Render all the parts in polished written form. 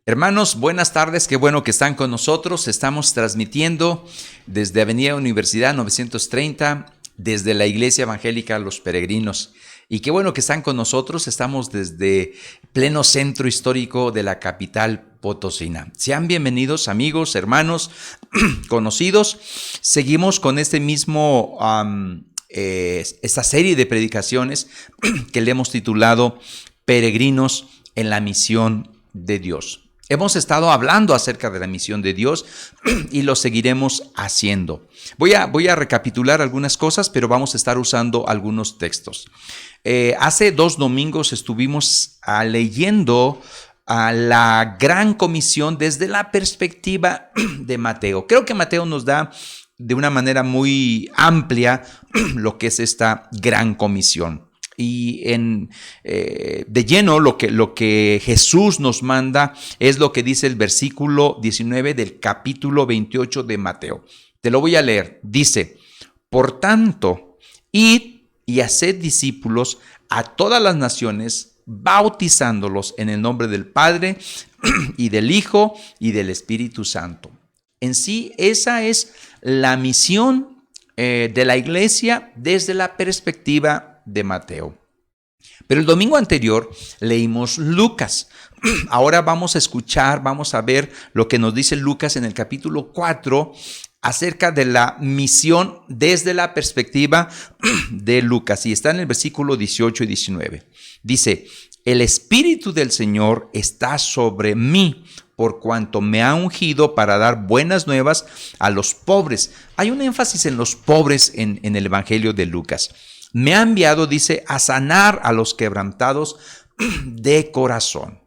Hermanos, buenas tardes, qué bueno que están con nosotros. Estamos transmitiendo desde Avenida Universidad 930, desde la Iglesia Evangélica Los Peregrinos. Y qué bueno que están con nosotros. Estamos desde pleno centro histórico de la capital potosina. Sean bienvenidos, amigos, hermanos, conocidos. Seguimos con este mismo esta serie de predicaciones que le hemos titulado Peregrinos en la misión de Dios. Hemos estado hablando acerca de la misión de Dios y lo seguiremos haciendo. Voy a recapitular algunas cosas, pero vamos a estar usando algunos textos. Hace 2 domingos estuvimos leyendo la gran comisión desde la perspectiva de Mateo. Creo que Mateo nos da de una manera muy amplia lo que es esta gran comisión. Y de lleno lo que Jesús nos manda es lo que dice el versículo 19 del capítulo 28 de Mateo. Te lo voy a leer. Dice: por tanto, id y haced discípulos a todas las naciones, bautizándolos en el nombre del Padre y del Hijo y del Espíritu Santo. En sí, esa es la misión de la iglesia desde la perspectiva de Mateo. Pero el domingo anterior leímos Lucas. Ahora vamos a ver lo que nos dice Lucas en el capítulo 4 acerca de la misión desde la perspectiva de Lucas. Y está en el versículo 18 y 19. Dice: el Espíritu del Señor está sobre mí, por cuanto me ha ungido para dar buenas nuevas a los pobres. Hay un énfasis en los pobres en el Evangelio de Lucas. Me ha enviado, dice, a sanar a los quebrantados de corazón.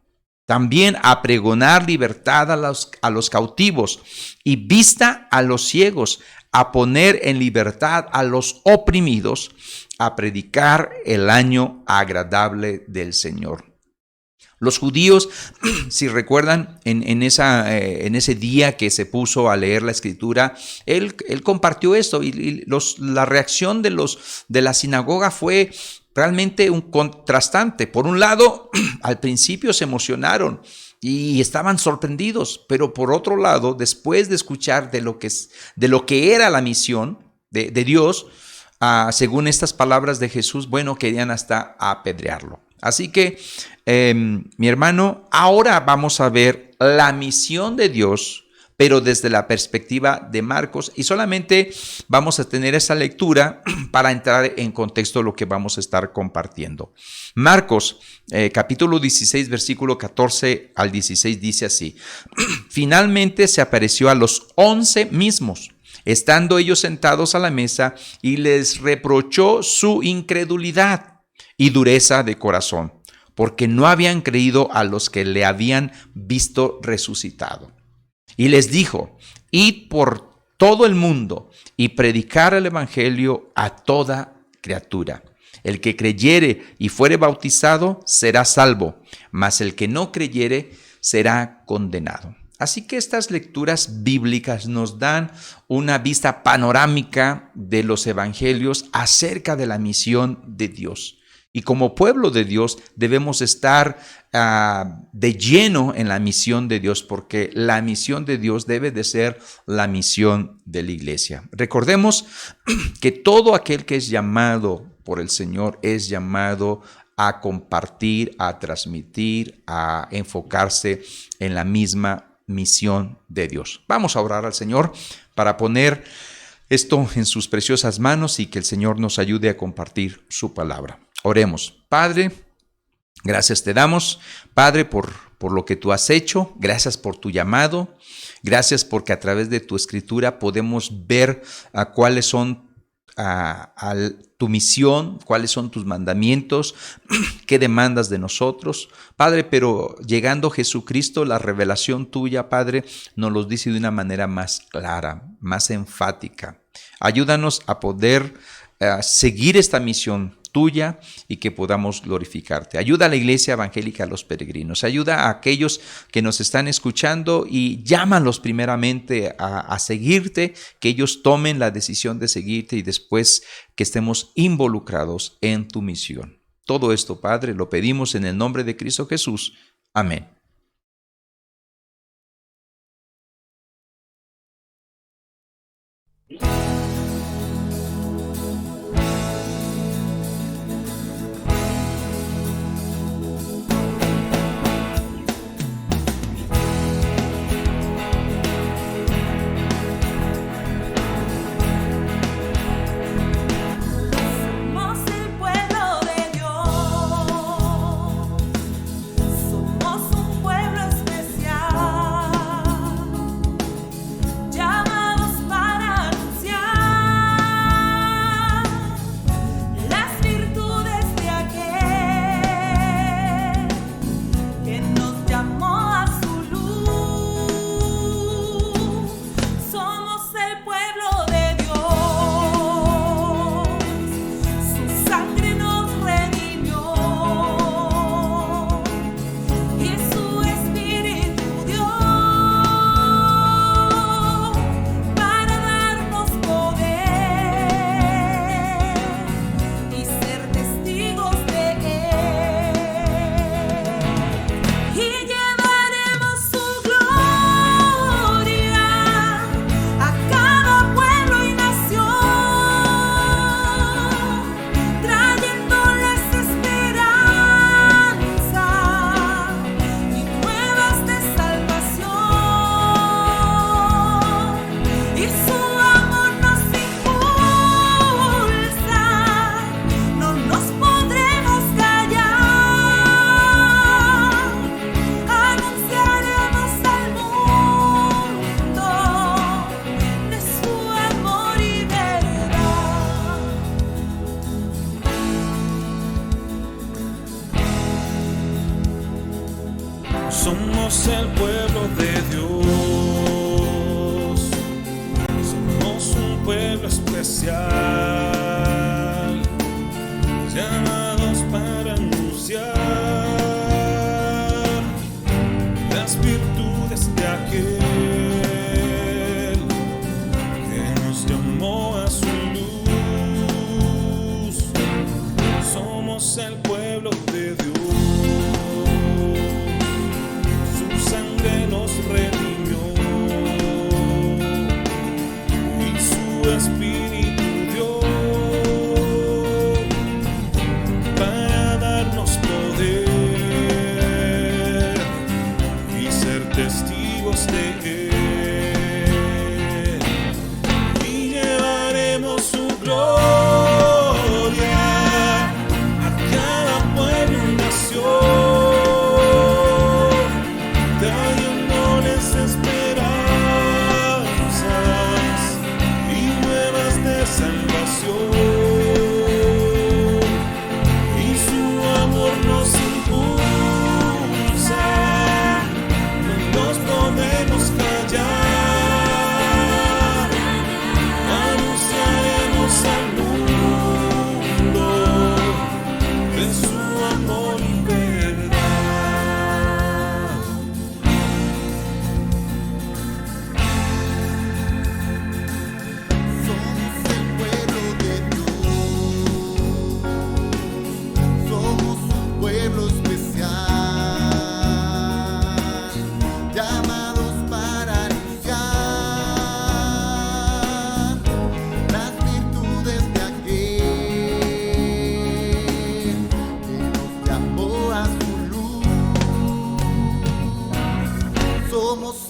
También a pregonar libertad a los cautivos y vista a los ciegos, a poner en libertad a los oprimidos, a predicar el año agradable del Señor. Los judíos, si recuerdan, en ese día que se puso a leer la escritura, él compartió esto y la reacción de la sinagoga fue realmente un contrastante. Por un lado, al principio se emocionaron y estaban sorprendidos, pero por otro lado, después de escuchar de lo que era la misión de Dios, según estas palabras de Jesús, bueno, querían hasta apedrearlo. Así que, mi hermano, ahora vamos a ver la misión de Dios, pero desde la perspectiva de Marcos, y solamente vamos a tener esa lectura para entrar en contexto de lo que vamos a estar compartiendo. Marcos, capítulo 16, versículo 14 al 16, dice así: finalmente se apareció a los 11 mismos, estando ellos sentados a la mesa, y les reprochó su incredulidad y dureza de corazón, porque no habían creído a los que le habían visto resucitado. Y les dijo: id por todo el mundo y predicar el evangelio a toda criatura. El que creyere y fuere bautizado será salvo, mas el que no creyere será condenado. Así que estas lecturas bíblicas nos dan una vista panorámica de los evangelios acerca de la misión de Dios. Y como pueblo de Dios debemos estar de lleno en la misión de Dios, porque la misión de Dios debe de ser la misión de la iglesia. Recordemos que todo aquel que es llamado por el Señor es llamado a compartir, a transmitir, a enfocarse en la misma misión de Dios. Vamos a orar al Señor para poner esto en sus preciosas manos y que el Señor nos ayude a compartir su palabra. Oremos. Padre, gracias te damos, Padre, por lo que tú has hecho. Gracias por tu llamado. Gracias porque a través de tu escritura podemos ver cuáles son tu misión, cuáles son tus mandamientos, qué demandas de nosotros, Padre. Pero llegando Jesucristo, la revelación tuya, Padre, nos los dice de una manera más clara, más enfática. Ayúdanos a poder seguir esta misión tuya y que podamos glorificarte. Ayuda a la Iglesia Evangélica Los Peregrinos. Ayuda a aquellos que nos están escuchando y llámalos primeramente a seguirte, que ellos tomen la decisión de seguirte y después que estemos involucrados en tu misión. Todo esto, Padre, lo pedimos en el nombre de Cristo Jesús. Amén. Somos el pueblo de Dios, somos un pueblo especial, llamados para anunciar las virtudes de aquel que nos llamó a su luz. Somos el pueblo de Dios, nos redimió y su Espíritu dio para darnos poder y ser testigos de Él, y llevaremos su gloria a cada pueblo y nación.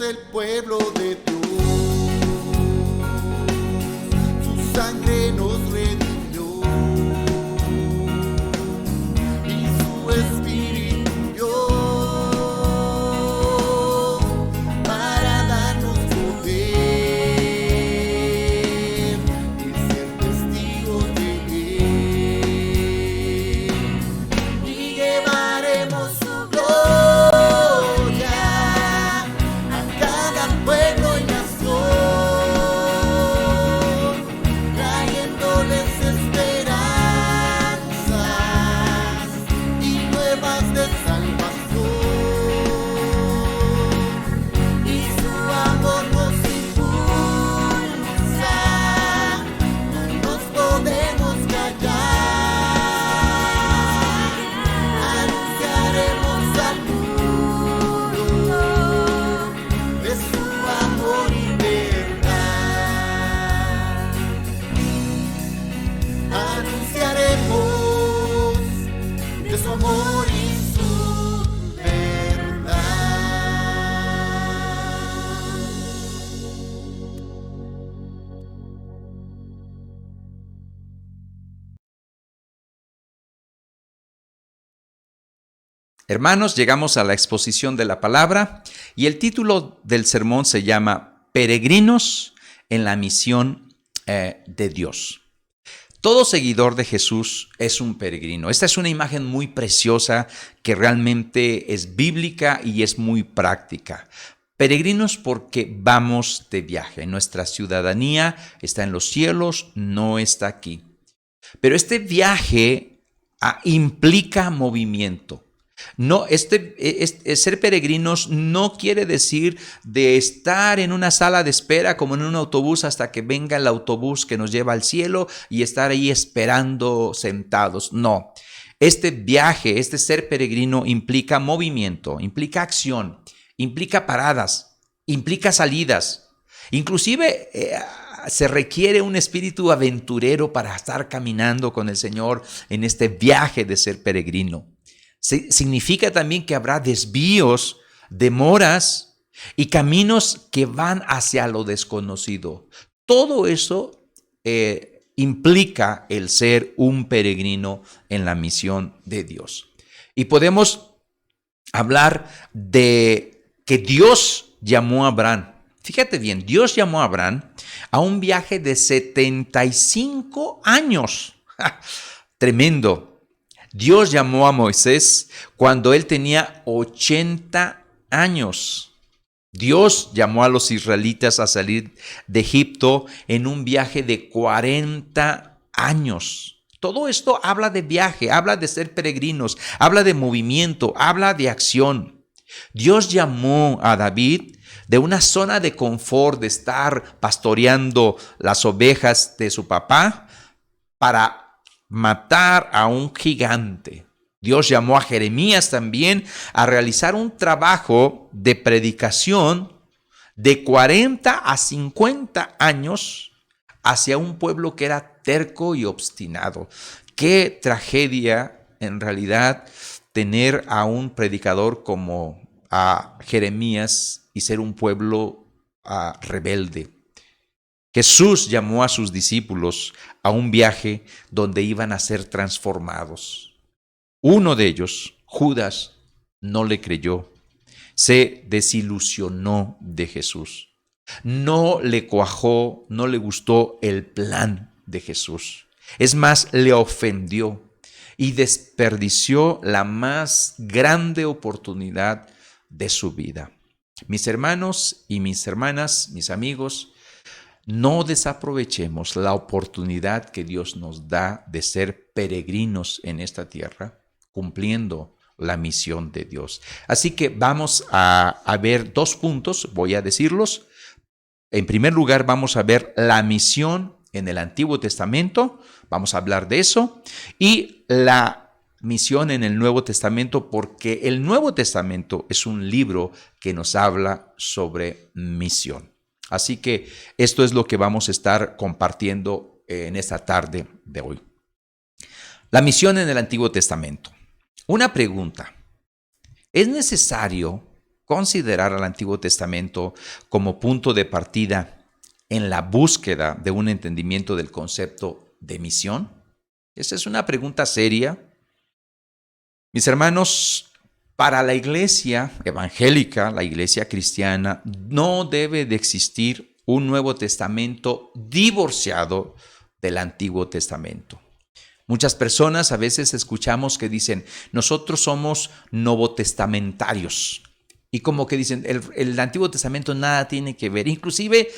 El pueblo de Dios, su sangre nos redimió y su Espíritu dio para darnos poder y ser testigos de Él, y llevaremos su gloria a cada pueblo y nación, trayéndoles esperanzas y nuevas de salvación, y su amor nos impulsa, no nos podemos callar, anunciaremos al mundo de su amor y verdad. Anunciaremos de su amor y su verdad. Hermanos, llegamos a la exposición de la palabra y el título del sermón se llama Peregrinos en la misión de Dios. Todo seguidor de Jesús es un peregrino. Esta es una imagen muy preciosa que realmente es bíblica y es muy práctica. Peregrinos porque vamos de viaje. Nuestra ciudadanía está en los cielos, no está aquí. Pero este viaje implica movimiento. No, ser peregrinos no quiere decir de estar en una sala de espera como en un autobús hasta que venga el autobús que nos lleva al cielo y estar ahí esperando sentados. No, este viaje, este ser peregrino implica movimiento, implica acción, implica paradas, implica salidas. Inclusive se requiere un espíritu aventurero para estar caminando con el Señor en este viaje de ser peregrino. Significa también que habrá desvíos, demoras y caminos que van hacia lo desconocido. Todo eso implica el ser un peregrino en la misión de Dios. Y podemos hablar de que Dios llamó a Abraham. Fíjate bien, Dios llamó a Abraham a un viaje de 75 años. Tremendo. Dios llamó a Moisés cuando él tenía 80 años. Dios llamó a los israelitas a salir de Egipto en un viaje de 40 años. Todo esto habla de viaje, habla de ser peregrinos, habla de movimiento, habla de acción. Dios llamó a David de una zona de confort, de estar pastoreando las ovejas de su papá, para matar a un gigante. Dios llamó a Jeremías también a realizar un trabajo de predicación de 40 a 50 años hacia un pueblo que era terco y obstinado. Qué tragedia en realidad tener a un predicador como a Jeremías y ser un pueblo rebelde. Jesús llamó a sus discípulos a un viaje donde iban a ser transformados. Uno de ellos, Judas, no le creyó, se desilusionó de Jesús. No le cuajó, no le gustó el plan de Jesús. Es más, le ofendió y desperdició la más grande oportunidad de su vida. Mis hermanos y mis hermanas, mis amigos, no desaprovechemos la oportunidad que Dios nos da de ser peregrinos en esta tierra, cumpliendo la misión de Dios. Así que vamos a ver 2 puntos, voy a decirlos. En primer lugar, vamos a ver la misión en el Antiguo Testamento, vamos a hablar de eso, y la misión en el Nuevo Testamento, porque el Nuevo Testamento es un libro que nos habla sobre misión. Así que esto es lo que vamos a estar compartiendo en esta tarde de hoy. La misión en el Antiguo Testamento. Una pregunta. ¿Es necesario considerar al Antiguo Testamento como punto de partida en la búsqueda de un entendimiento del concepto de misión? Esa es una pregunta seria. Mis hermanos, para la iglesia evangélica, la iglesia cristiana, no debe de existir un Nuevo Testamento divorciado del Antiguo Testamento. Muchas personas a veces escuchamos que dicen, nosotros somos novotestamentarios. Y como que dicen, el Antiguo Testamento nada tiene que ver. Inclusive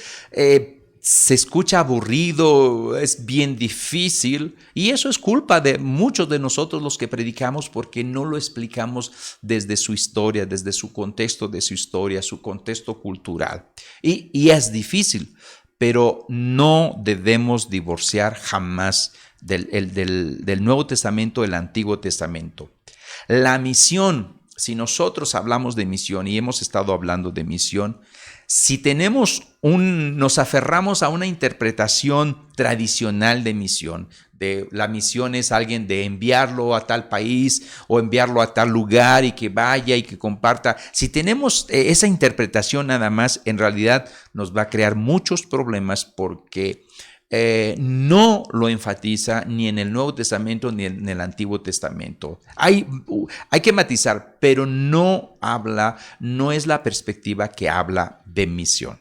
se escucha aburrido, es bien difícil. Y eso es culpa de muchos de nosotros los que predicamos, porque no lo explicamos desde su historia, desde su contexto de su historia, su contexto cultural. Y es difícil, pero no debemos divorciar jamás del Nuevo Testamento del Antiguo Testamento. La misión, si nosotros hablamos de misión y hemos estado hablando de misión, si nos aferramos a una interpretación tradicional de misión, de la misión es alguien de enviarlo a tal país o enviarlo a tal lugar y que vaya y que comparta. Si tenemos esa interpretación nada más, en realidad nos va a crear muchos problemas porque no lo enfatiza ni en el Nuevo Testamento ni en el Antiguo Testamento. Hay que matizar, pero no es la perspectiva que habla de misión.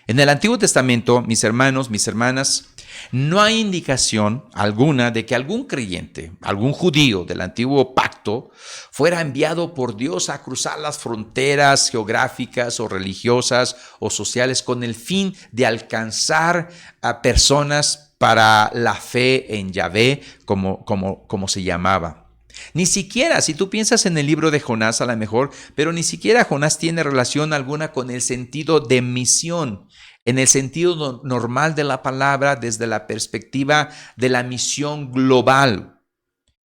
En el Antiguo Testamento, mis hermanos, mis hermanas, no hay indicación alguna de que algún creyente, algún judío del Antiguo Pacto, fuera enviado por Dios a cruzar las fronteras geográficas o religiosas o sociales con el fin de alcanzar a personas para la fe en Yahvé, como se llamaba. Ni siquiera, si tú piensas en el libro de Jonás a lo mejor, pero ni siquiera Jonás tiene relación alguna con el sentido de misión, en el sentido normal de la palabra, desde la perspectiva de la misión global.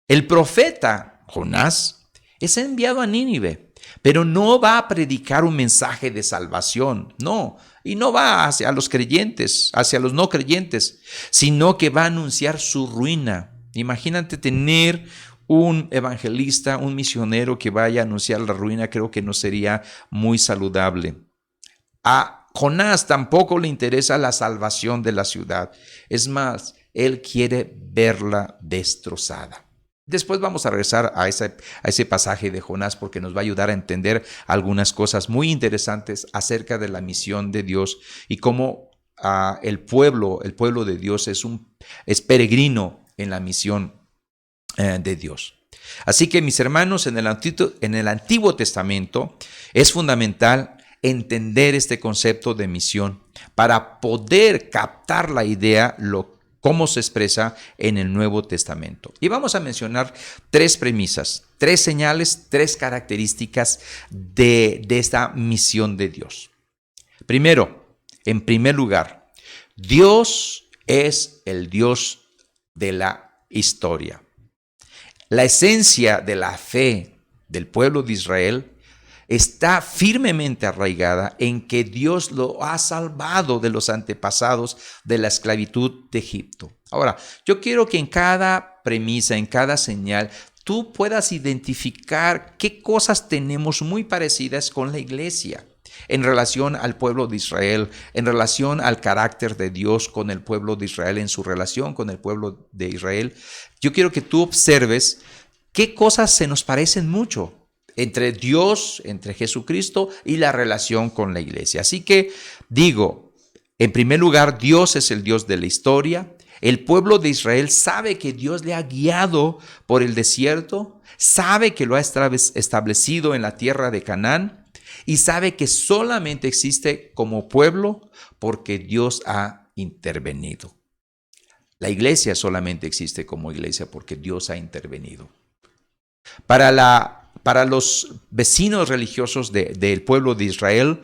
El profeta Jonás es enviado a Nínive, pero no va a predicar un mensaje de salvación, no, y no va hacia los creyentes, hacia los no creyentes, sino que va a anunciar su ruina. Imagínate tener un evangelista, un misionero que vaya a anunciar la ruina, creo que no sería muy saludable. A Jonás tampoco le interesa la salvación de la ciudad. Es más, él quiere verla destrozada. Después vamos a regresar a ese pasaje de Jonás porque nos va a ayudar a entender algunas cosas muy interesantes acerca de la misión de Dios y cómo el pueblo de Dios es peregrino en la misión de Dios. Así que, mis hermanos, en el Antiguo Testamento es fundamental entender este concepto de misión para poder captar la idea, cómo se expresa en el Nuevo Testamento. Y vamos a mencionar 3 premisas, 3 señales, 3 características de esta misión de Dios. Primero, en primer lugar, Dios es el Dios de la historia. La esencia de la fe del pueblo de Israel está firmemente arraigada en que Dios lo ha salvado de los antepasados de la esclavitud de Egipto. Ahora, yo quiero que en cada premisa, en cada señal, tú puedas identificar qué cosas tenemos muy parecidas con la iglesia en relación al pueblo de Israel, en relación al carácter de Dios con el pueblo de Israel, en su relación con el pueblo de Israel. Yo quiero que tú observes qué cosas se nos parecen mucho entre Dios, entre Jesucristo y la relación con la iglesia. Así que digo, en primer lugar, Dios es el Dios de la historia. El pueblo de Israel sabe que Dios le ha guiado por el desierto, sabe que lo ha establecido en la tierra de Canaán y sabe que solamente existe como pueblo porque Dios ha intervenido. La iglesia solamente existe como iglesia porque Dios ha intervenido. Para los vecinos religiosos del pueblo de Israel,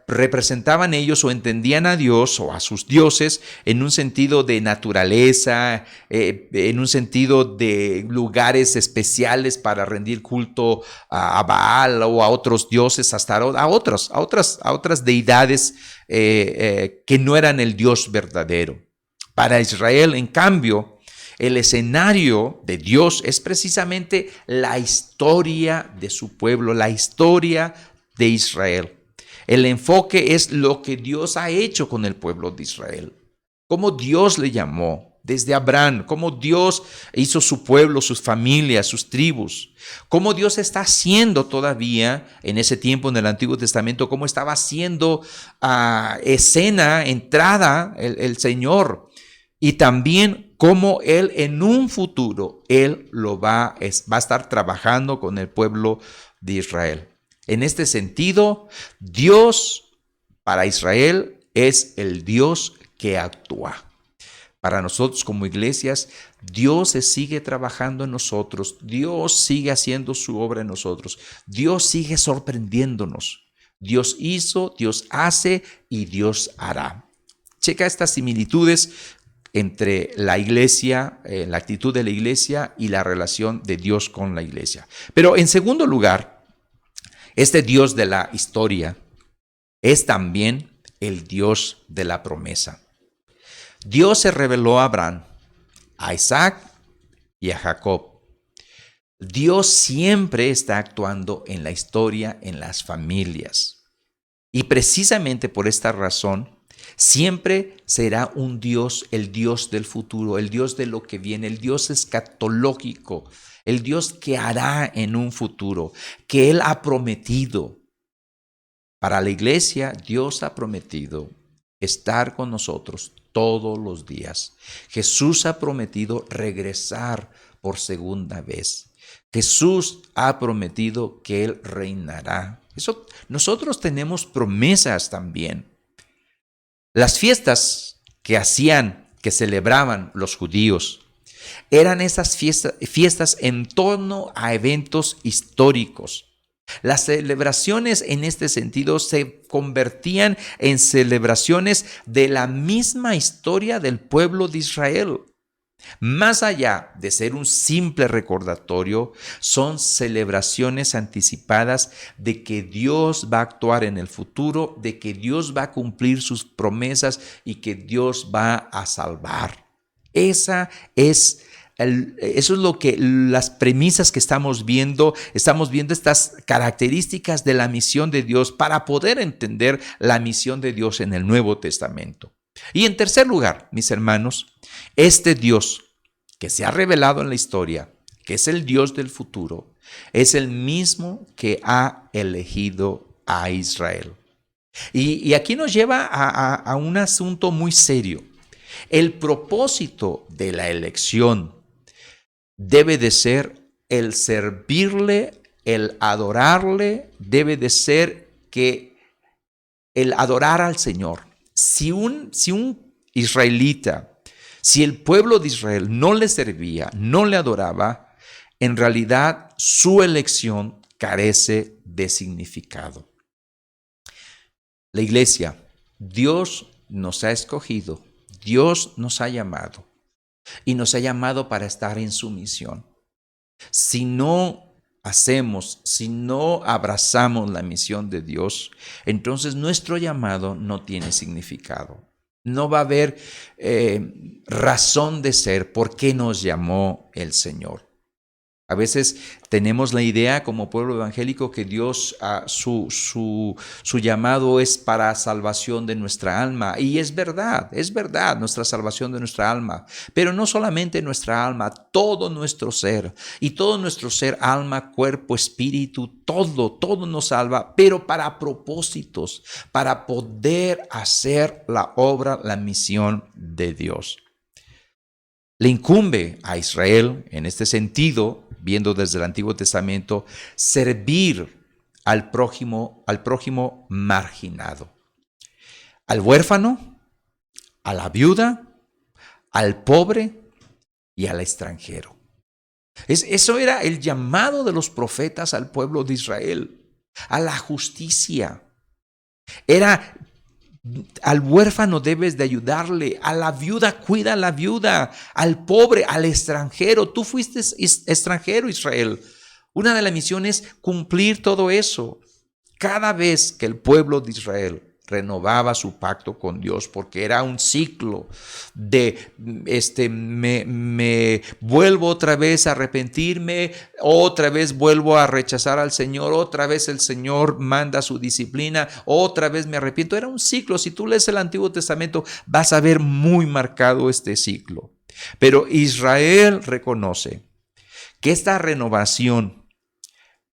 representaban ellos o entendían a Dios o a sus dioses en un sentido de naturaleza, en un sentido de lugares especiales para rendir culto a Baal o a otros dioses, hasta a otras deidades que no eran el Dios verdadero. Para Israel, en cambio, el escenario de Dios es precisamente la historia de su pueblo, la historia de Israel. El enfoque es lo que Dios ha hecho con el pueblo de Israel, cómo Dios le llamó desde Abraham, cómo Dios hizo su pueblo, sus familias, sus tribus, cómo Dios está haciendo todavía en ese tiempo en el Antiguo Testamento, cómo estaba haciendo entrada el Señor. Y también cómo Él en un futuro, Él va a estar trabajando con el pueblo de Israel. En este sentido, Dios para Israel es el Dios que actúa. Para nosotros como iglesias, Dios se sigue trabajando en nosotros. Dios sigue haciendo su obra en nosotros. Dios sigue sorprendiéndonos. Dios hizo, Dios hace y Dios hará. Checa estas similitudes entre la iglesia, la actitud de la iglesia y la relación de Dios con la iglesia. Pero en segundo lugar, este Dios de la historia es también el Dios de la promesa. Dios se reveló a Abraham, a Isaac y a Jacob. Dios siempre está actuando en la historia, en las familias. Y precisamente por esta razón, siempre será un Dios, el Dios del futuro, el Dios de lo que viene, el Dios escatológico, el Dios que hará en un futuro, que Él ha prometido. Para la iglesia, Dios ha prometido estar con nosotros todos los días. Jesús ha prometido regresar por segunda vez. Jesús ha prometido que Él reinará. Nosotros tenemos promesas también. Las fiestas que celebraban los judíos, eran esas fiestas en torno a eventos históricos. Las celebraciones en este sentido se convertían en celebraciones de la misma historia del pueblo de Israel. Más allá de ser un simple recordatorio, son celebraciones anticipadas de que Dios va a actuar en el futuro, de que Dios va a cumplir sus promesas y que Dios va a salvar. Eso es lo que las premisas que estamos viendo estas características de la misión de Dios para poder entender la misión de Dios en el Nuevo Testamento. Y en tercer lugar, mis hermanos, este Dios que se ha revelado en la historia, que es el Dios del futuro, es el mismo que ha elegido a Israel. Y aquí nos lleva a un asunto muy serio. El propósito de la elección debe de ser el servirle, el adorarle, debe de ser que el adorar al Señor. Si un israelita, si el pueblo de Israel no le servía, no le adoraba, en realidad su elección carece de significado. La iglesia, Dios nos ha escogido, Dios nos ha llamado y nos ha llamado para estar en su misión. Si no hacemos, si no abrazamos la misión de Dios, entonces nuestro llamado no tiene significado. No va a haber razón de ser por qué nos llamó el Señor. A veces tenemos la idea como pueblo evangélico que Dios, su llamado es para salvación de nuestra alma. Y es verdad, nuestra salvación de nuestra alma. Pero no solamente nuestra alma, todo nuestro ser. Y todo nuestro ser, alma, cuerpo, espíritu, todo nos salva. Pero para propósitos, para poder hacer la obra, la misión de Dios. Le incumbe a Israel, en este sentido, viendo desde el Antiguo Testamento, servir al prójimo marginado, al huérfano, a la viuda, al pobre y al extranjero. Eso era el llamado de los profetas al pueblo de Israel, a la justicia. Era: al huérfano debes de ayudarle, a la viuda cuida a la viuda, al pobre, al extranjero. Tú fuiste extranjero, Israel. Una de las misiones es cumplir todo eso. Cada vez que el pueblo de Israel renovaba su pacto con Dios, porque era un ciclo de me vuelvo otra vez a arrepentirme, otra vez vuelvo a rechazar al Señor, otra vez el Señor manda su disciplina, otra vez me arrepiento. Era un ciclo. Si tú lees el Antiguo Testamento vas a ver muy marcado este ciclo. Pero Israel reconoce que esta renovación,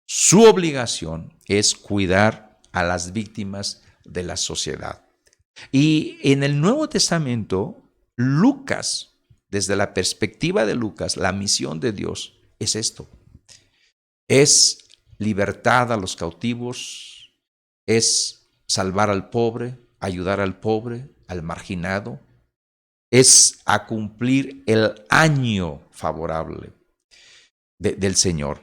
su obligación es cuidar a las víctimas de la sociedad. Y en el Nuevo Testamento, Lucas, desde la perspectiva de Lucas, la misión de Dios es esto: es libertad a los cautivos, es salvar al pobre, ayudar al pobre, al marginado, es a cumplir el año favorable del Señor.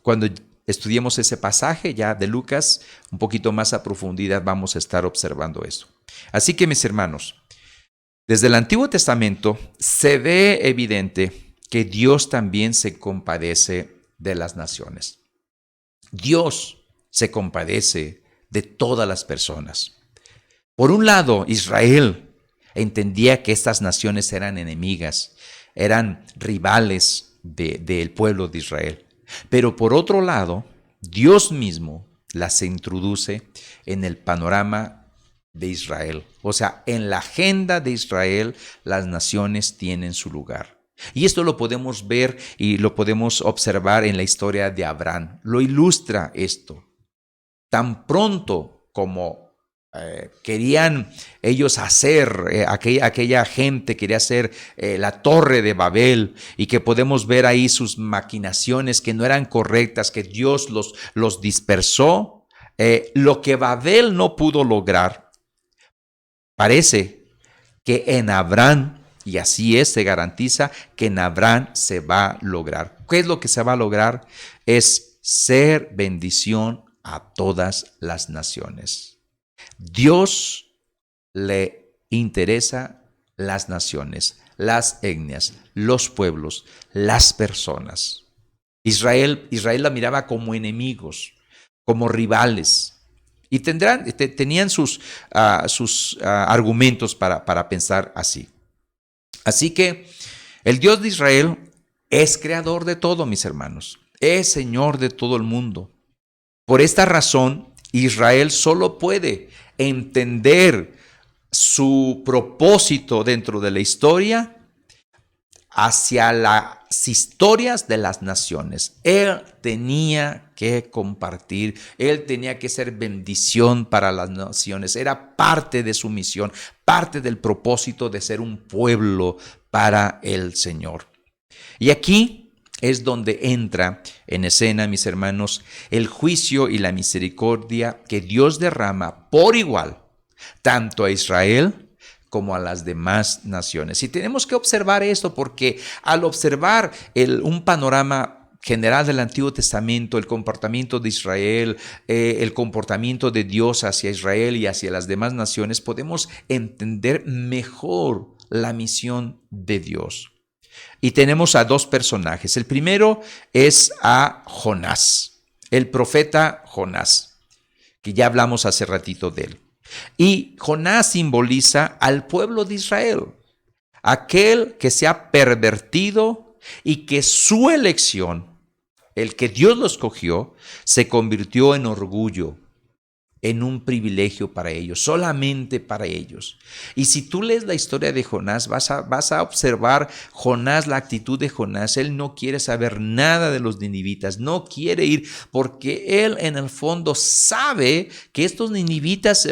Cuando estudiemos ese pasaje ya de Lucas, un poquito más a profundidad vamos a estar observando eso. Así que, mis hermanos, desde el Antiguo Testamento se ve evidente que Dios también se compadece de las naciones. Dios se compadece de todas las personas. Por un lado, Israel entendía que estas naciones eran enemigas, eran rivales del pueblo de Israel. Pero por otro lado, Dios mismo las introduce en el panorama de Israel. O sea, en la agenda de Israel, las naciones tienen su lugar. Y esto lo podemos ver y lo podemos observar en la historia de Abraham. Lo ilustra esto. Tan pronto como querían ellos hacer, aquella gente quería hacer la torre de Babel, y que podemos ver ahí sus maquinaciones que no eran correctas, que Dios los dispersó. Lo que Babel no pudo lograr, parece que en Abraham, y así es, se garantiza que en Abraham se va a lograr. ¿Qué es lo que se va a lograr? Es ser bendición a todas las naciones. Dios le interesa las naciones, las etnias, los pueblos, las personas. Israel la miraba como enemigos, como rivales, y tenían sus argumentos para pensar así. Así que el Dios de Israel es creador de todo, mis hermanos, es Señor de todo el mundo. Por esta razón, Israel solo puede entender su propósito dentro de la historia hacia las historias de las naciones. Él tenía que compartir, él tenía que ser bendición para las naciones. Era parte de su misión, parte del propósito de ser un pueblo para el Señor. Y aquí es donde entra en escena, mis hermanos, el juicio y la misericordia que Dios derrama por igual, tanto a Israel como a las demás naciones. Y tenemos que observar esto porque al observar un panorama general del Antiguo Testamento, el comportamiento de Israel, el comportamiento de Dios hacia Israel y hacia las demás naciones, podemos entender mejor la misión de Dios. Y tenemos a dos personajes. El primero es a Jonás, el profeta Jonás, que ya hablamos hace ratito de él. Y Jonás simboliza al pueblo de Israel, aquel que se ha pervertido y que su elección, el que Dios lo escogió, se convirtió en orgullo, en un privilegio para ellos, solamente para ellos. Y si tú lees la historia de Jonás, vas a observar Jonás, la actitud de Jonás. Él no quiere saber nada de los ninivitas, no quiere ir, porque él en el fondo sabe que estos ninivitas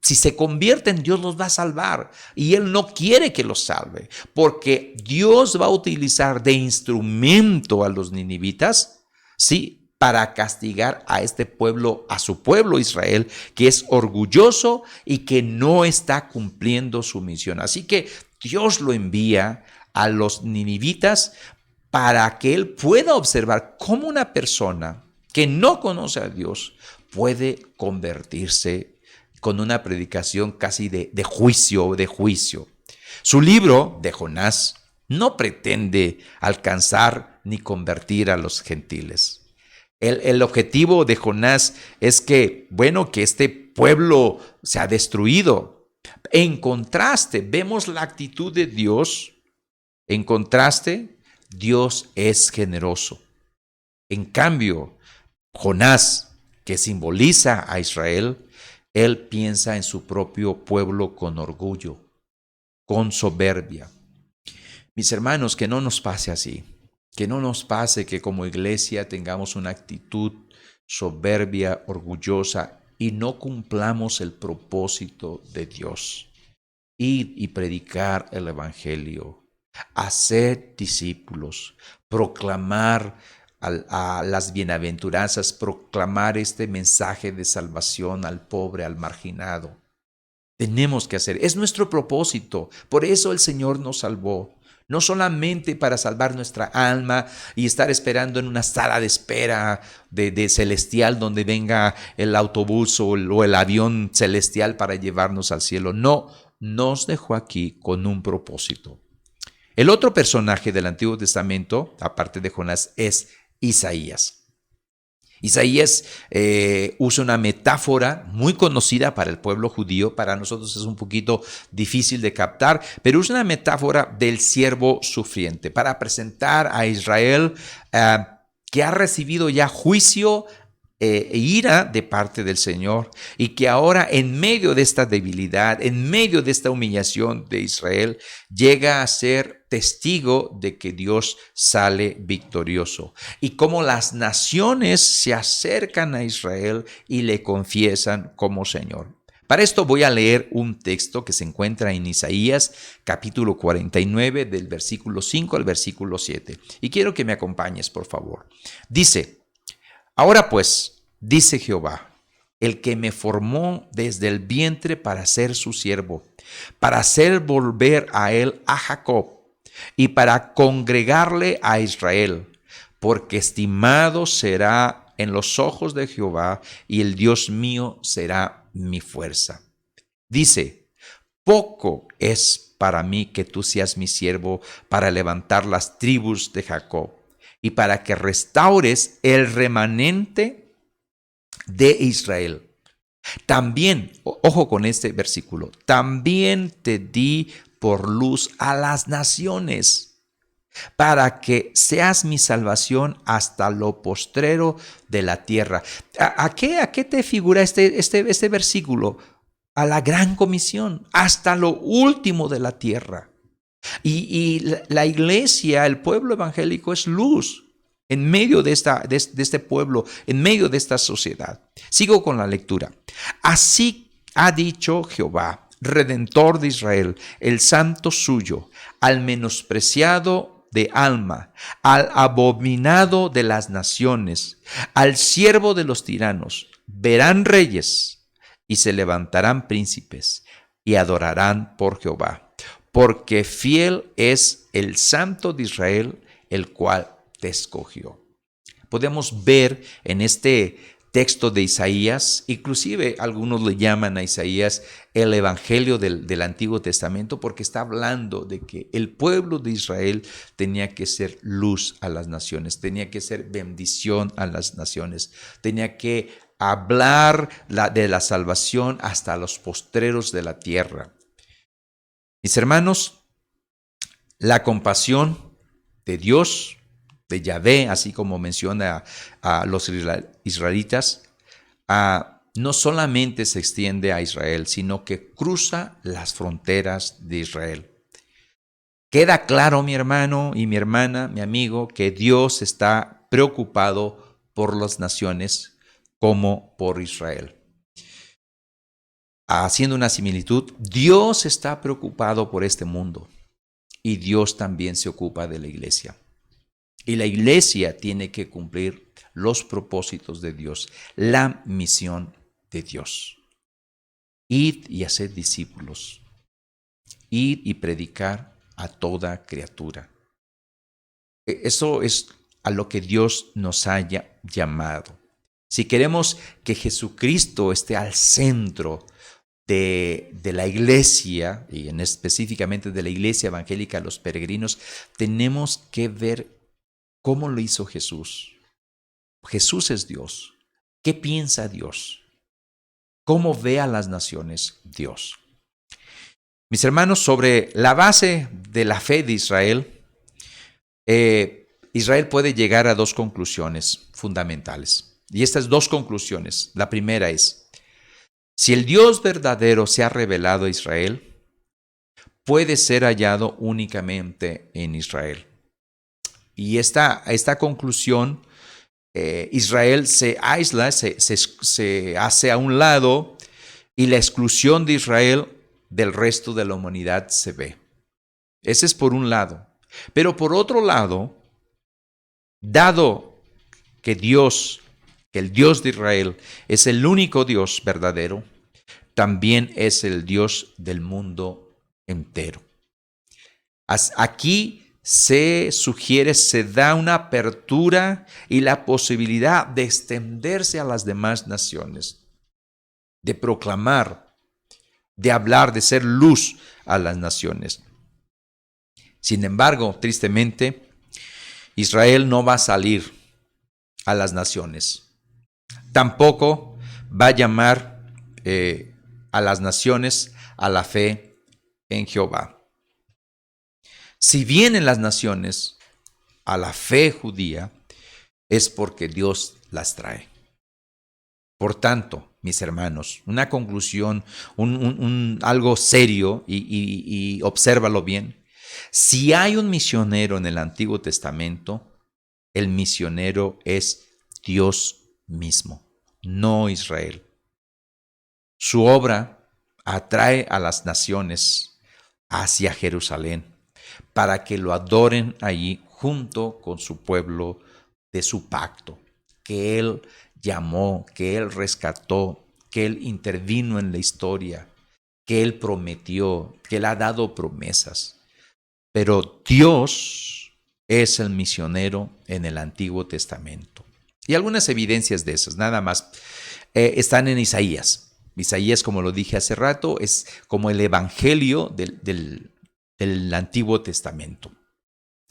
si se convierten, Dios los va a salvar. Y él no quiere que los salve, porque Dios va a utilizar de instrumento a los ninivitas, ¿sí?, para castigar a este pueblo, a su pueblo Israel, que es orgulloso y que no está cumpliendo su misión. Así que Dios lo envía a los ninivitas para que él pueda observar cómo una persona que no conoce a Dios puede convertirse con una predicación casi de juicio. Su libro de Jonás no pretende alcanzar ni convertir a los gentiles. El objetivo de Jonás es que este pueblo se ha destruido. En contraste, vemos la actitud de Dios. En contraste, Dios es generoso. En cambio, Jonás, que simboliza a Israel, él piensa en su propio pueblo con orgullo, con soberbia. Mis hermanos, que no nos pase así. Que no nos pase que como iglesia tengamos una actitud soberbia, orgullosa y no cumplamos el propósito de Dios. Ir y predicar el evangelio, hacer discípulos, proclamar a las bienaventuranzas, proclamar este mensaje de salvación al pobre, al marginado. Tenemos que hacer, es nuestro propósito, por eso el Señor nos salvó. No solamente para salvar nuestra alma y estar esperando en una sala de espera de celestial donde venga el autobús o el avión celestial para llevarnos al cielo. No, nos dejó aquí con un propósito. El otro personaje del Antiguo Testamento, aparte de Jonás, es Isaías. Isaías usa una metáfora muy conocida para el pueblo judío, para nosotros es un poquito difícil de captar, pero usa una metáfora del siervo sufriente para presentar a Israel que ha recibido ya juicio e ira de parte del Señor y que ahora en medio de esta debilidad, en medio de esta humillación de Israel, llega a ser testigo de que Dios sale victorioso y cómo las naciones se acercan a Israel y le confiesan como Señor. Para esto voy a leer un texto que se encuentra en Isaías capítulo 49 del versículo 5 al versículo 7 y quiero que me acompañes por favor. Dice: Ahora pues, dice Jehová, el que me formó desde el vientre para ser su siervo, para hacer volver a él a Jacob y para congregarle a Israel, porque estimado será en los ojos de Jehová y el Dios mío será mi fuerza. Dice: poco es para mí que tú seas mi siervo para levantar las tribus de Jacob y para que restaures el remanente de Israel. También, ojo con este versículo, también te di por luz a las naciones, para que seas mi salvación hasta lo postrero de la tierra. ¿A qué te figura este versículo? A la gran comisión, hasta lo último de la tierra. Y la iglesia, el pueblo evangélico es luz en medio de este pueblo, en medio de esta sociedad. Sigo con la lectura. Así ha dicho Jehová, Redentor de Israel, el santo suyo, al menospreciado de alma, al abominado de las naciones, al siervo de los tiranos. Verán reyes y se levantarán príncipes y adorarán por Jehová, porque fiel es el santo de Israel, el cual te escogió. Podemos ver en este texto de Isaías, inclusive algunos le llaman a Isaías el evangelio del Antiguo Testamento, porque está hablando de que el pueblo de Israel tenía que ser luz a las naciones, tenía que ser bendición a las naciones, tenía que hablar de la salvación hasta los postreros de la tierra. Mis hermanos, la compasión de Dios, de Yahvé, así como menciona a los israelitas, no solamente se extiende a Israel, sino que cruza las fronteras de Israel. Queda claro, mi hermano y mi hermana, mi amigo, que Dios está preocupado por las naciones como por Israel. Haciendo una similitud, Dios está preocupado por este mundo y Dios también se ocupa de la iglesia. Y la iglesia tiene que cumplir los propósitos de Dios, la misión de Dios. Id y haced discípulos. Id y predicar a toda criatura. Eso es a lo que Dios nos haya llamado. Si queremos que Jesucristo esté al centro de la iglesia, y específicamente de la iglesia evangélica, los peregrinos, tenemos que ver ¿cómo lo hizo Jesús? Jesús es Dios. ¿Qué piensa Dios? ¿Cómo ve a las naciones Dios? Mis hermanos, sobre la base de la fe de Israel, Israel puede llegar a dos conclusiones fundamentales. Y estas dos conclusiones, la primera es, si el Dios verdadero se ha revelado a Israel, puede ser hallado únicamente en Israel. Y esta conclusión, Israel se aísla, se hace a un lado y la exclusión de Israel del resto de la humanidad se ve. Ese es por un lado. Pero por otro lado, dado que el Dios de Israel es el único Dios verdadero, también es el Dios del mundo entero. Aquí se sugiere, se da una apertura y la posibilidad de extenderse a las demás naciones, de proclamar, de hablar, de ser luz a las naciones. Sin embargo, tristemente, Israel no va a salir a las naciones. Tampoco va a llamar a las naciones a la fe en Jehová. Si vienen las naciones a la fe judía, es porque Dios las trae. Por tanto, mis hermanos, una conclusión, algo serio, y obsérvalo bien. Si hay un misionero en el Antiguo Testamento, el misionero es Dios mismo, no Israel. Su obra atrae a las naciones hacia Jerusalén, para que lo adoren allí junto con su pueblo de su pacto, que Él llamó, que Él rescató, que Él intervino en la historia, que Él prometió, que Él ha dado promesas. Pero Dios es el misionero en el Antiguo Testamento. Y algunas evidencias de esas, nada más, están en Isaías. Isaías, como lo dije hace rato, es como el evangelio del Antiguo Testamento.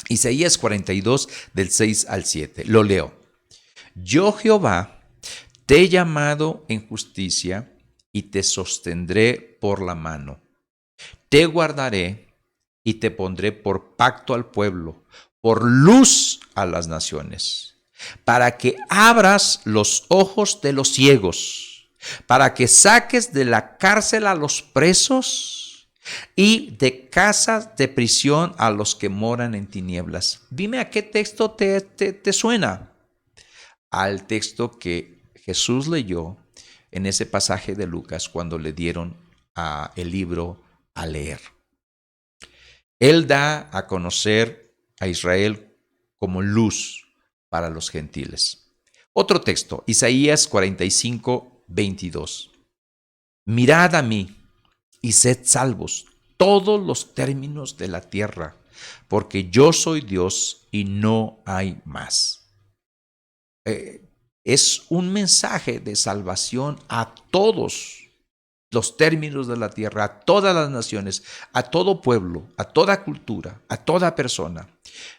Isaías 42, del 6 al 7. Lo leo. Yo, Jehová, te he llamado en justicia y te sostendré por la mano. Te guardaré y te pondré por pacto al pueblo, por luz a las naciones, para que abras los ojos de los ciegos, para que saques de la cárcel a los presos y de casas de prisión a los que moran en tinieblas. Dime a qué texto te suena. Al texto que Jesús leyó en ese pasaje de Lucas cuando le dieron el libro a leer. Él da a conocer a Israel como luz para los gentiles. Otro texto, Isaías 45, 22. Mirad a mí y sed salvos todos los términos de la tierra, porque yo soy Dios y no hay más. Es un mensaje de salvación a todos los términos de la tierra, a todas las naciones, a todo pueblo, a toda cultura, a toda persona.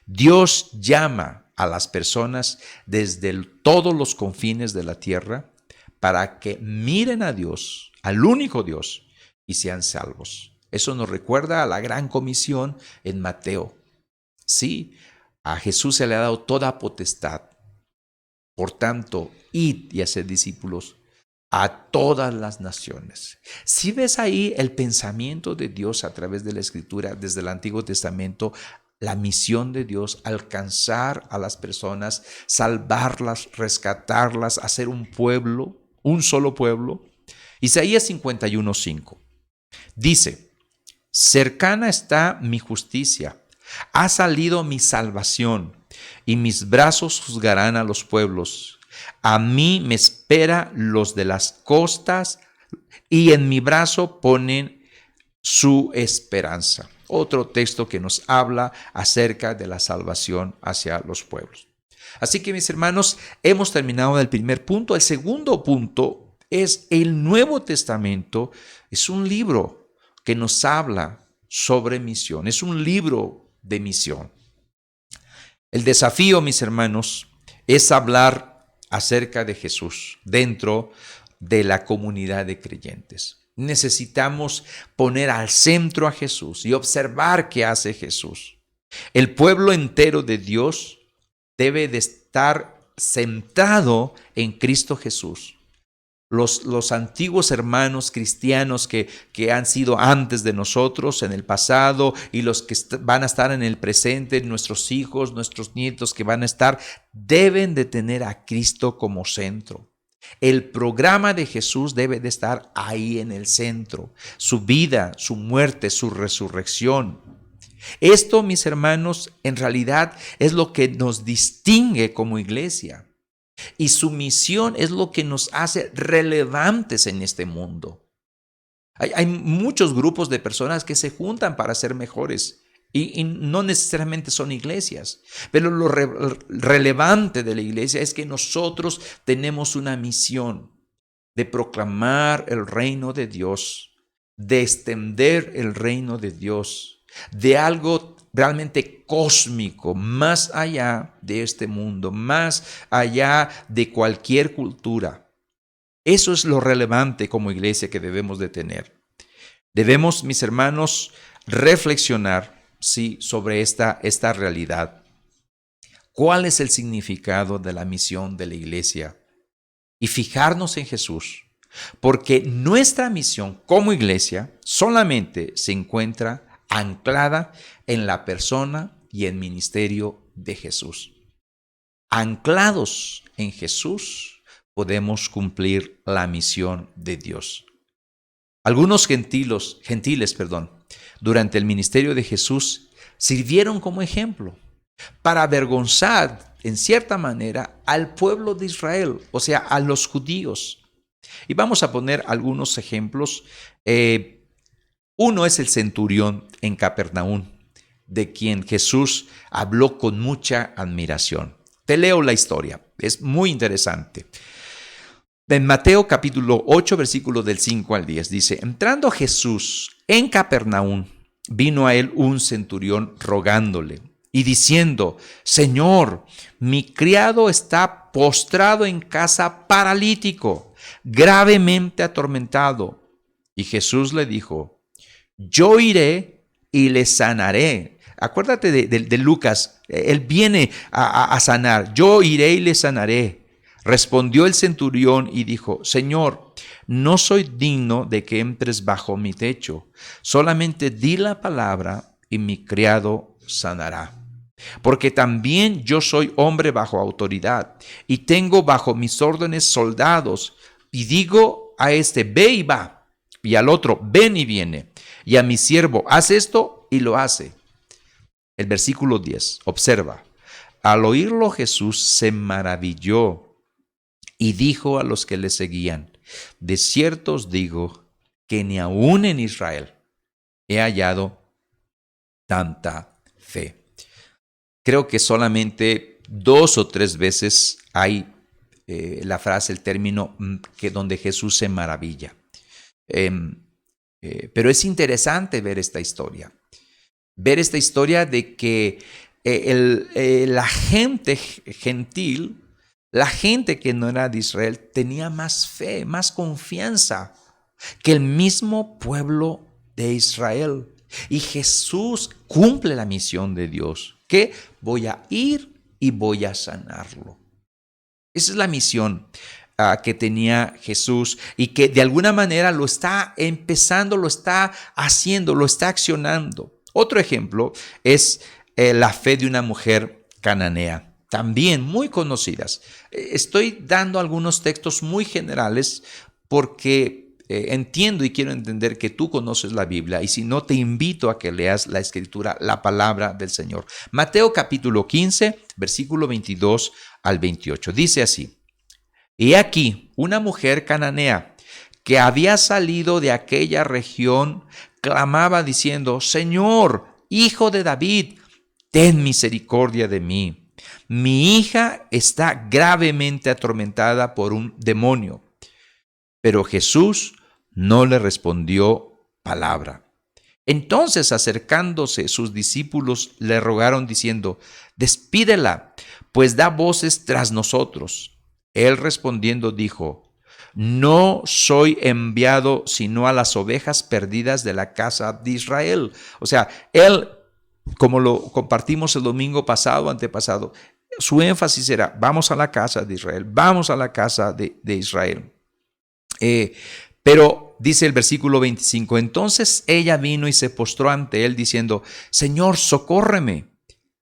Dios llama a las personas desde todos los confines de la tierra para que miren a Dios, al único Dios, y sean salvos. Eso nos recuerda a la gran comisión en Mateo. Sí, a Jesús se le ha dado toda potestad. Por tanto, id y haced discípulos a todas las naciones. Si ves ahí el pensamiento de Dios a través de la Escritura, desde el Antiguo Testamento, la misión de Dios, alcanzar a las personas, salvarlas, rescatarlas, hacer un pueblo, un solo pueblo. Isaías 51:5 dice: cercana está mi justicia, ha salido mi salvación, y mis brazos juzgarán a los pueblos. A mí me espera los de las costas, y en mi brazo ponen su esperanza. Otro texto que nos habla acerca de la salvación hacia los pueblos. Así que, mis hermanos, hemos terminado el primer punto. El segundo punto es el Nuevo Testamento. Es un libro que nos habla sobre misión. Es un libro de misión. El desafío, mis hermanos, es hablar acerca de Jesús dentro de la comunidad de creyentes. Necesitamos poner al centro a Jesús y observar qué hace Jesús. El pueblo entero de Dios debe de estar centrado en Cristo Jesús. Los antiguos hermanos cristianos que han sido antes de nosotros en el pasado y los que van a estar en el presente, nuestros hijos, nuestros nietos que van a estar, deben de tener a Cristo como centro. El programa de Jesús debe de estar ahí en el centro. Su vida, su muerte, su resurrección. Esto, mis hermanos, en realidad es lo que nos distingue como iglesia. Y su misión es lo que nos hace relevantes en este mundo. Hay muchos grupos de personas que se juntan para ser mejores y no necesariamente son iglesias. Pero lo relevante de la iglesia es que nosotros tenemos una misión de proclamar el reino de Dios, de extender el reino de Dios, de algo realmente cósmico, más allá de este mundo, más allá de cualquier cultura. Eso es lo relevante como iglesia que debemos de tener. Debemos, mis hermanos, reflexionar, sí, sobre esta realidad. ¿Cuál es el significado de la misión de la iglesia? Y fijarnos en Jesús, porque nuestra misión como iglesia solamente se encuentra anclada en la persona y el ministerio de Jesús. Anclados en Jesús podemos cumplir la misión de Dios. Algunos gentiles, durante el ministerio de Jesús sirvieron como ejemplo para avergonzar, en cierta manera, al pueblo de Israel, o sea, a los judíos. Y vamos a poner algunos ejemplos. Uno es el centurión en Capernaum, de quien Jesús habló con mucha admiración. Te leo la historia, es muy interesante. En Mateo capítulo 8, versículo del 5 al 10, dice: entrando Jesús en Capernaum, vino a él un centurión rogándole y diciendo: Señor, mi criado está postrado en casa paralítico, gravemente atormentado. Y Jesús le dijo: yo iré y le sanaré. Acuérdate de Lucas, él viene a sanar. Yo iré y le sanaré. Respondió el centurión y dijo: Señor, no soy digno de que entres bajo mi techo. Solamente di la palabra y mi criado sanará. Porque también yo soy hombre bajo autoridad y tengo bajo mis órdenes soldados. Y digo a este: ve y va. y al otro, ven y viene, y a mi siervo, haz esto y lo hace. El versículo 10, observa, al oírlo Jesús se maravilló y dijo a los que le seguían, de cierto os digo que ni aun en Israel he hallado tanta fe. Creo que solamente 2 o 3 veces hay la frase, el término que donde Jesús se maravilla. Pero es interesante ver esta historia de que la gente gentil, la gente que no era de Israel, tenía más fe, más confianza que el mismo pueblo de Israel. Y Jesús cumple la misión de Dios, que voy a ir y voy a sanarlo. Esa es la misión que tenía Jesús y que de alguna manera lo está empezando, lo está haciendo, lo está accionando. Otro ejemplo es la fe de una mujer cananea, también muy conocidas. Estoy dando algunos textos muy generales porque entiendo y quiero entender que tú conoces la Biblia, y si no, te invito a que leas la Escritura, la palabra del Señor. Mateo capítulo 15, versículo 22 al 28. Dice así: y aquí una mujer cananea que había salido de aquella región clamaba diciendo: Señor, Hijo de David, ten misericordia de mí. Mi hija está gravemente atormentada por un demonio. Pero Jesús no le respondió palabra. Entonces, acercándose sus discípulos, le rogaron diciendo: despídela, pues da voces tras nosotros. Él respondiendo dijo: no soy enviado sino a las ovejas perdidas de la casa de Israel. O sea, él, como lo compartimos el domingo pasado, antepasado, su énfasis era: vamos a la casa de Israel, vamos a la casa de Israel. Pero dice el versículo 25, entonces ella vino y se postró ante él diciendo: Señor, socórreme.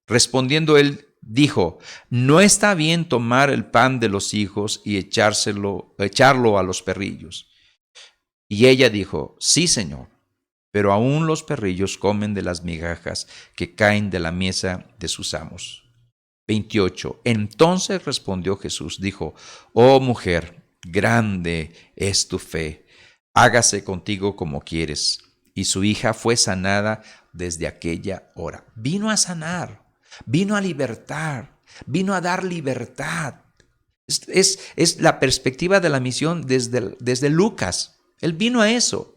Respondiendo él, dijo: no está bien tomar el pan de los hijos y echarlo a los perrillos. Y ella dijo: sí, Señor, pero aún los perrillos comen de las migajas que caen de la mesa de sus amos. 28. Entonces respondió Jesús, dijo: oh mujer, grande es tu fe, hágase contigo como quieres. Y su hija fue sanada desde aquella hora. Vino a sanar, vino a libertar, vino a dar libertad. Es la perspectiva de la misión desde Lucas. Él vino a eso.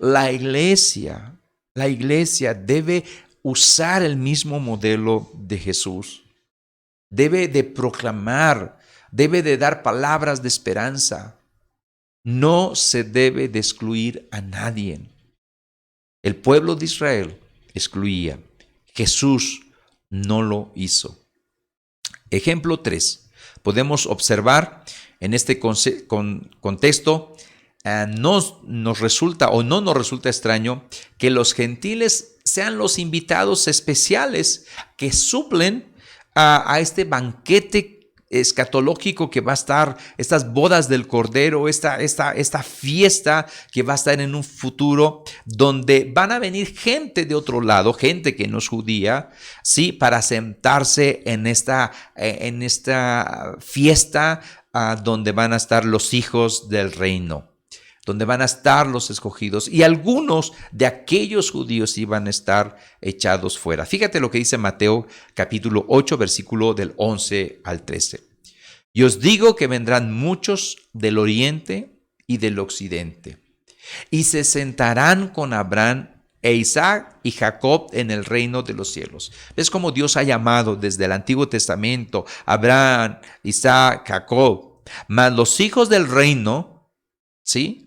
La iglesia debe usar el mismo modelo de Jesús. Debe de proclamar, debe de dar palabras de esperanza. No se debe de excluir a nadie. El pueblo de Israel excluía. Jesús no lo hizo. Ejemplo 3. Podemos observar en este contexto, no nos resulta extraño que los gentiles sean los invitados especiales que suplen a este banquete escatológico que va a estar, estas bodas del Cordero, esta fiesta que va a estar en un futuro, donde van a venir gente de otro lado, gente que no es judía, sí, para sentarse en esta fiesta donde van a estar los hijos del reino, donde van a estar los escogidos, y algunos de aquellos judíos iban a estar echados fuera. Fíjate lo que dice Mateo capítulo 8, versículo del 11 al 13. Y os digo que vendrán muchos del oriente y del occidente, y se sentarán con Abraham e Isaac y Jacob en el reino de los cielos. ¿Ves cómo Dios ha llamado desde el Antiguo Testamento Abraham, Isaac, Jacob? Mas los hijos del reino, ¿sí?,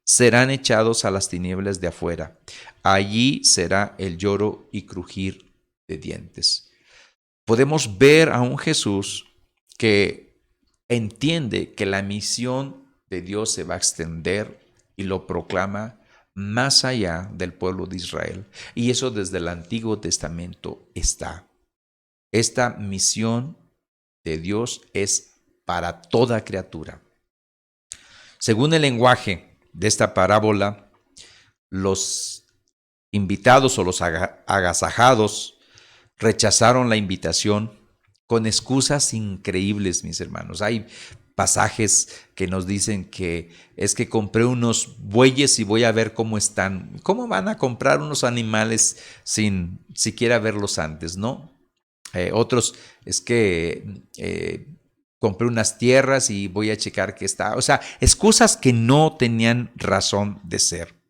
serán echados a las tinieblas de afuera. Allí será el lloro y crujir de dientes. Podemos ver a un Jesús que entiende que la misión de Dios se va a extender y lo proclama más allá del pueblo de Israel. Y eso desde el Antiguo Testamento está. Esta misión de Dios es para toda criatura. Según el lenguaje de esta parábola, Los invitados o los agasajados rechazaron la invitación con excusas increíbles, mis hermanos. Hay pasajes que nos dicen que es que compré unos bueyes y voy a ver cómo están. ¿Cómo van a comprar unos animales sin siquiera verlos antes, no? Otros es que compré unas tierras y voy a checar qué está. O sea, excusas que no tenían razón de ser.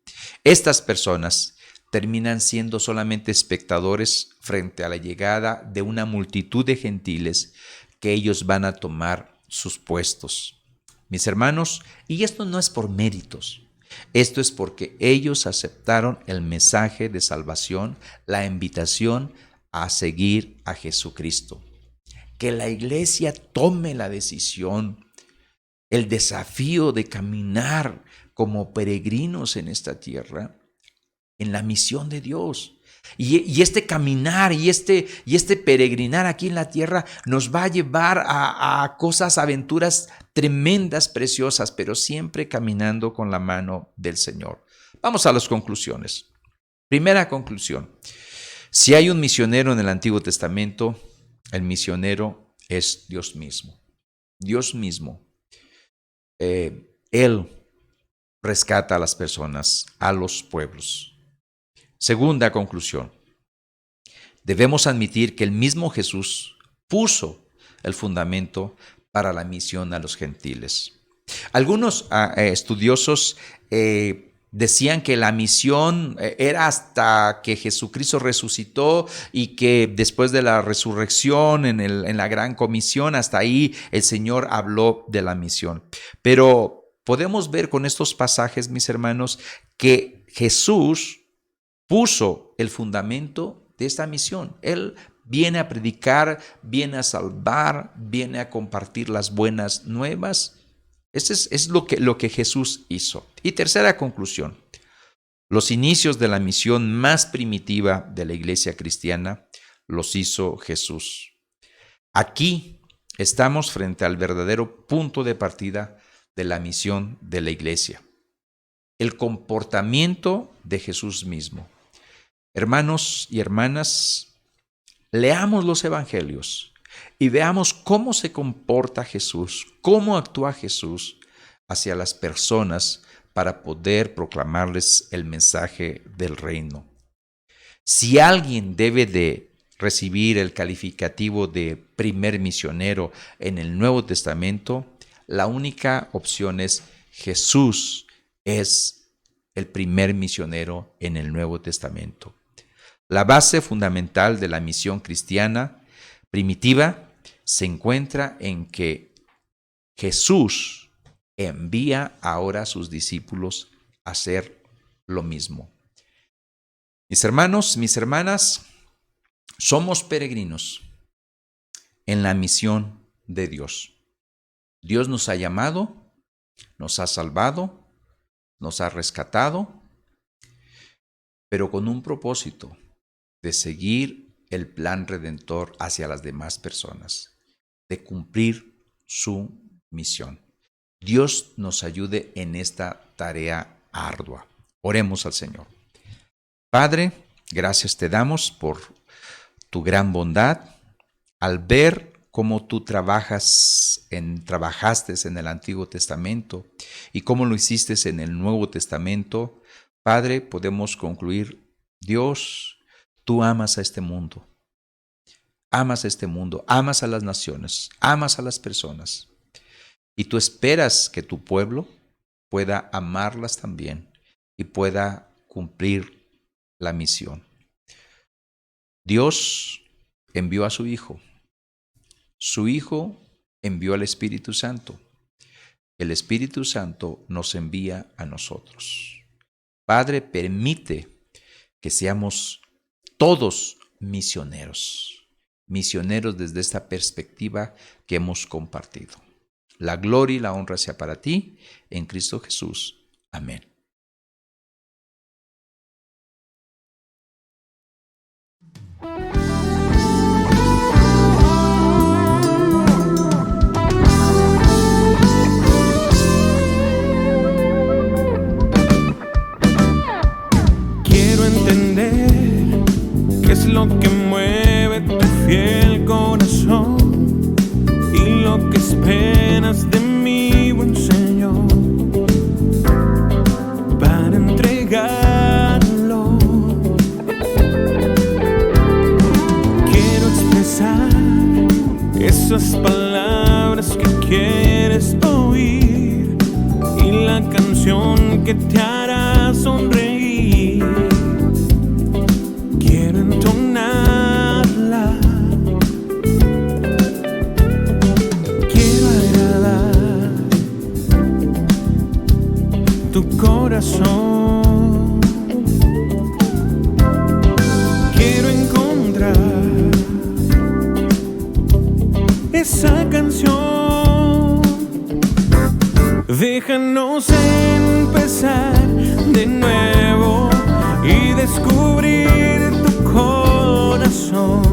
Estas personas terminan siendo solamente espectadores frente a la llegada de una multitud de gentiles que ellos van a tomar sus puestos. Mis hermanos, y esto no es por méritos, esto es porque ellos aceptaron el mensaje de salvación, la invitación a seguir a Jesucristo. Que la iglesia tome la decisión, el desafío de caminar como peregrinos en esta tierra, en la misión de Dios. Y este caminar y este peregrinar aquí en la tierra nos va a llevar a cosas, aventuras tremendas, preciosas, pero siempre caminando con la mano del Señor. Vamos a las conclusiones. Primera conclusión. Si hay un misionero en el Antiguo Testamento, el misionero es Dios mismo. Dios mismo. Él rescata a las personas, a los pueblos. Segunda conclusión. Debemos admitir que el mismo Jesús puso el fundamento para la misión a los gentiles. Algunos estudiosos decían que la misión era hasta que Jesucristo resucitó y que después de la resurrección en la gran comisión, hasta ahí el Señor habló de la misión. Pero podemos ver con estos pasajes, mis hermanos, que Jesús puso el fundamento de esta misión. Él viene a predicar, viene a salvar, viene a compartir las buenas nuevas. Eso es lo que Jesús hizo. Y tercera conclusión. Los inicios de la misión más primitiva de la iglesia cristiana los hizo Jesús. Aquí estamos frente al verdadero punto de partida de la misión de la iglesia. El comportamiento de Jesús mismo. Hermanos y hermanas, leamos los evangelios y veamos cómo se comporta Jesús, cómo actúa Jesús hacia las personas para poder proclamarles el mensaje del reino. Si alguien debe de recibir el calificativo de primer misionero en el Nuevo Testamento, la única opción es Jesús es el primer misionero en el Nuevo Testamento. La base fundamental de la misión cristiana primitiva se encuentra en que Jesús envía ahora a sus discípulos a hacer lo mismo. Mis hermanos, mis hermanas, somos peregrinos en la misión de Dios. Dios nos ha llamado, nos ha salvado, nos ha rescatado, pero con un propósito de seguir el plan redentor hacia las demás personas, de cumplir su misión. Dios nos ayude en esta tarea ardua. Oremos al Señor. Padre, gracias te damos por tu gran bondad al ver cómo tú trabajaste en el Antiguo Testamento y cómo lo hiciste en el Nuevo Testamento. Padre, podemos concluir, Dios, tú amas a este mundo. Amas a este mundo, amas a las naciones, amas a las personas. Y tú esperas que tu pueblo pueda amarlas también y pueda cumplir la misión. Dios envió a su Hijo. Su Hijo envió al Espíritu Santo. El Espíritu Santo nos envía a nosotros. Padre, permite que seamos todos misioneros. Misioneros desde esta perspectiva que hemos compartido. La gloria y la honra sea para ti, en Cristo Jesús. Amén. palabras que quieres oír y la canción que te hará sonreír. Quiero entonarla, quiero agradar tu corazón. Quiero encontrar esa canción. Déjanos empezar de nuevo y descubrir tu corazón.